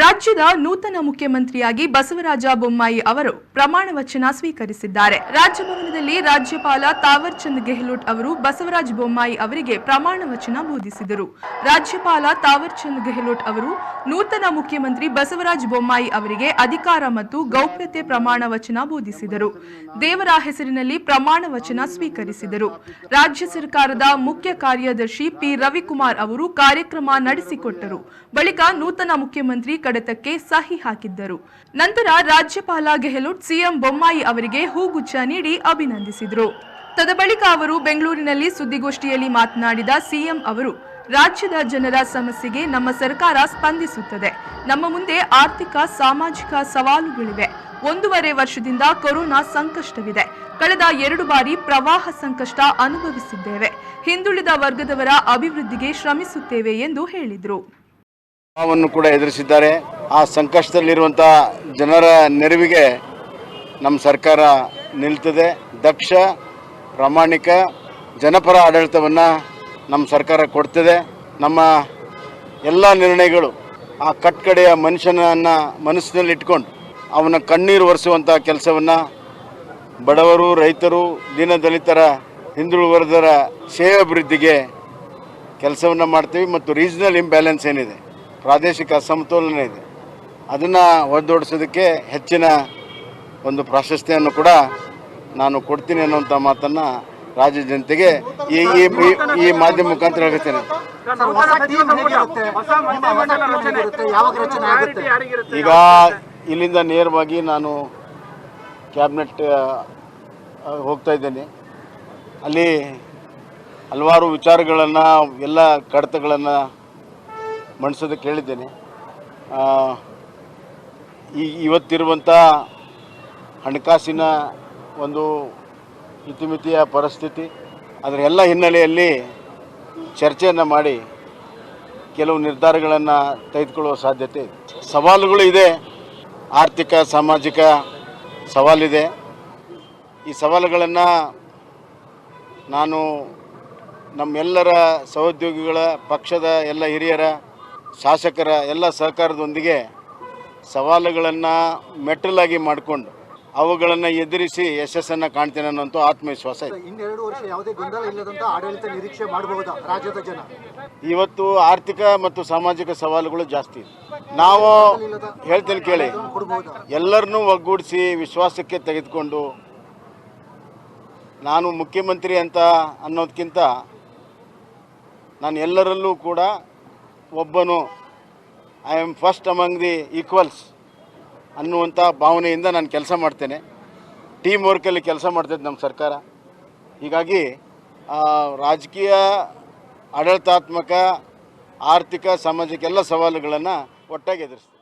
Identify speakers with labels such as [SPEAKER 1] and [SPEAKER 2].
[SPEAKER 1] ರಾಜ್ಯದ ನೂತನ ಮುಖ್ಯಮಂತ್ರಿಯಾಗಿ ಬಸವರಾಜ ಬೊಮ್ಮಾಯಿ ಅವರು ಪ್ರಮಾಣ ವಚನ ಸ್ವೀಕರಿಸಿದ್ದಾರೆ. ರಾಜಭವನದಲ್ಲಿ ರಾಜ್ಯಪಾಲ ತಾವರ್ ಚಂದ್ ಗೆಹ್ಲೋಟ್ ಅವರು ಬಸವರಾಜ ಬೊಮ್ಮಾಯಿ ಅವರಿಗೆ ಪ್ರಮಾಣ ವಚನ ಬೋಧಿಸಿದರು. ರಾಜ್ಯಪಾಲ ತಾವರ್ ಚಂದ್ ಗೆಹ್ಲೋಟ್ ಅವರು ನೂತನ ಮುಖ್ಯಮಂತ್ರಿ ಬಸವರಾಜ ಬೊಮ್ಮಾಯಿ ಅವರಿಗೆ ಅಧಿಕಾರ ಮತ್ತು ಗೌಪ್ಯತೆ ಪ್ರಮಾಣ ವಚನ ಬೋಧಿಸಿದರು. ದೇವರ ಹೆಸರಿನಲ್ಲಿ ಪ್ರಮಾಣ ವಚನ ಸ್ವೀಕರಿಸಿದರು. ರಾಜ್ಯ ಸರ್ಕಾರದ ಮುಖ್ಯ ಕಾರ್ಯದರ್ಶಿ ಪಿ ರವಿಕುಮಾರ್ ಅವರು ಕಾರ್ಯಕ್ರಮ ನಡೆಸಿಕೊಟ್ಟರು. ಬಳಿಕ ನೂತನ ಮುಖ್ಯಮಂತ್ರಿ ಕಡತಕ್ಕೆ ಸಹಿ ಹಾಕಿದ್ದರು. ನಂತರ ರಾಜ್ಯಪಾಲ ಗೆಹ್ಲೋಟ್ ಸಿಎಂ ಬೊಮ್ಮಾಯಿ ಅವರಿಗೆ ಹೂಗುಚ್ಛ ನೀಡಿ ಅಭಿನಂದಿಸಿದರು. ತದಬಳಿಕ ಅವರು ಬೆಂಗಳೂರಿನಲ್ಲಿ ಸುದ್ದಿಗೋಷ್ಠಿಯಲ್ಲಿ ಮಾತನಾಡಿದ ಸಿಎಂ ಅವರು, ರಾಜ್ಯದ ಜನರ ಸಮಸ್ಯೆಗೆ ನಮ್ಮ ಸರ್ಕಾರ ಸ್ಪಂದಿಸುತ್ತದೆ. ನಮ್ಮ ಮುಂದೆ ಆರ್ಥಿಕ ಸಾಮಾಜಿಕ ಸವಾಲುಗಳಿವೆ. 1.5 ವರ್ಷದಿಂದ ಕೊರೋನಾ ಸಂಕಷ್ಟವಿದೆ. ಕಳೆದ 2 ಬಾರಿ ಪ್ರವಾಹ ಸಂಕಷ್ಟ ಅನುಭವಿಸಿದ್ದೇವೆ. ಹಿಂದುಳಿದ ವರ್ಗದವರ ಅಭಿವೃದ್ಧಿಗೆ ಶ್ರಮಿಸುತ್ತೇವೆ ಎಂದು ಹೇಳಿದರು.
[SPEAKER 2] ಕೂಡ ಎದುರಿಸಿದ್ದಾರೆ. ಆ ಸಂಕಷ್ಟದಲ್ಲಿರುವಂತಹ ಜನರ ನೆರವಿಗೆ ನಮ್ಮ ಸರ್ಕಾರ ನಿಲ್ತದೆ. ದಕ್ಷ, ಪ್ರಾಮಾಣಿಕ, ಜನಪರ ಆಡಳಿತವನ್ನು ನಮ್ಮ ಸರ್ಕಾರ ಕೊಡ್ತದೆ. ನಮ್ಮ ಎಲ್ಲ ನಿರ್ಣಯಗಳು ಆ ಕಟ್ಕಡೆಯ ಮನುಷ್ಯನನ್ನು ಮನಸ್ಸಿನಲ್ಲಿ ಇಟ್ಕೊಂಡು ಅವನ ಕಣ್ಣೀರು ಒರೆಸುವಂಥ ಕೆಲಸವನ್ನು ಬಡವರು, ರೈತರು, ದೀನದಲಿತರ, ಹಿಂದುಳಿದ ವರ್ಗದವರ ಸೇವಾಭಿವೃದ್ಧಿಗೆ ಕೆಲಸವನ್ನು ಮಾಡ್ತೀವಿ. ಮತ್ತು ರೀಜನಲ್ ಇಂಬ್ಯಾಲೆನ್ಸ್ ಏನಿದೆ, ಪ್ರಾದೇಶಿಕ ಅಸಮತೋಲನ ಇದೆ, ಅದನ್ನು ಹೊರದೋಡಿಸೋದಕ್ಕೆ ಹೆಚ್ಚಿನ ಒಂದು ಪ್ರಾಶಸ್ತ್ಯವನ್ನು ಕೂಡ ನಾನು ಕೊಡ್ತೀನಿ ಅನ್ನುವಂಥ ಮಾತನ್ನು ರಾಜ್ಯ ಜನತೆಗೆ ಈ ಮಾಧ್ಯಮ ಮುಖಾಂತರ ಹೇಳ್ತೇನೆ. ಈಗ ಇಲ್ಲಿಂದ ನೇರವಾಗಿ ನಾನು ಕ್ಯಾಬಿನೆಟ್ ಹೋಗ್ತಾ ಇದ್ದೇನೆ. ಅಲ್ಲಿ ಹಲವಾರು ವಿಚಾರಗಳನ್ನು, ಎಲ್ಲ ಕಡತಗಳನ್ನು ಮಂಡಿಸೋದಕ್ಕೆ ಹೇಳಿದ್ದೇನೆ. ಇವತ್ತಿರುವಂಥ ಹಣಕಾಸಿನ ಒಂದು ಇತಿಮಿತಿಯ ಪರಿಸ್ಥಿತಿ, ಅದರ ಎಲ್ಲ ಹಿನ್ನೆಲೆಯಲ್ಲಿ ಚರ್ಚೆಯನ್ನು ಮಾಡಿ ಕೆಲವು ನಿರ್ಧಾರಗಳನ್ನು ತೆಗೆದುಕೊಳ್ಳುವ ಸಾಧ್ಯತೆ ಇದೆ. ಸವಾಲುಗಳು ಇದೆ, ಆರ್ಥಿಕ ಸಾಮಾಜಿಕ ಸವಾಲಿದೆ. ಈ ಸವಾಲುಗಳನ್ನು ನಾನು ನಮ್ಮೆಲ್ಲರ ಸಹೋದ್ಯೋಗಿಗಳ, ಪಕ್ಷದ ಎಲ್ಲ ಹಿರಿಯರ, ಶಾಸಕರ ಎಲ್ಲ ಸಹಕಾರದೊಂದಿಗೆ ಸವಾಲುಗಳನ್ನು ಮೆಟ್ಟಲಾಗಿ ಮಾಡಿಕೊಂಡು ಅವುಗಳನ್ನು ಎದುರಿಸಿ ಯಶಸ್ಸನ್ನು ಕಾಣ್ತೇನೆ ಅನ್ನೋಂಥ ಆತ್ಮವಿಶ್ವಾಸ ಇದೆ.
[SPEAKER 3] 2 ವರ್ಷ ಯಾವುದೇ ಗೊಂದಲ ಇಲ್ಲದಂತ ಆಡಳಿತ ನಿರೀಕ್ಷೆ ಮಾಡಬಹುದಾ ರಾಜ್ಯದ ಜನ?
[SPEAKER 2] ಇವತ್ತು ಆರ್ಥಿಕ ಮತ್ತು ಸಾಮಾಜಿಕ ಸವಾಲುಗಳು ಜಾಸ್ತಿ ಇದೆ. ನಾವು ಹೇಳ್ತೇನೆ ಕೇಳಿ, ಎಲ್ಲರನ್ನೂ ಒಗ್ಗೂಡಿಸಿ ವಿಶ್ವಾಸಕ್ಕೆ ತೆಗೆದುಕೊಂಡು, ನಾನು ಮುಖ್ಯಮಂತ್ರಿ ಅಂತ ಅನ್ನೋದಕ್ಕಿಂತ ನಾನು ಎಲ್ಲರಲ್ಲೂ ಕೂಡ ಒಬ್ಬನು, I am first among the equals ಅನ್ನುವಂಥ ಭಾವನೆಯಿಂದ ನಾನು ಕೆಲಸ ಮಾಡ್ತೇನೆ. ಟೀಮ್ ವರ್ಕಲ್ಲಿ ಕೆಲಸ ಮಾಡ್ತೈತೆ ನಮ್ಮ ಸರ್ಕಾರ. ಹೀಗಾಗಿ ರಾಜಕೀಯ, ಆಡಳಿತಾತ್ಮಕ, ಆರ್ಥಿಕ, ಸಾಮಾಜಿಕ ಎಲ್ಲ ಸವಾಲುಗಳನ್ನು ಒಟ್ಟಾಗಿ ಎದುರಿಸ್ತೀವಿ.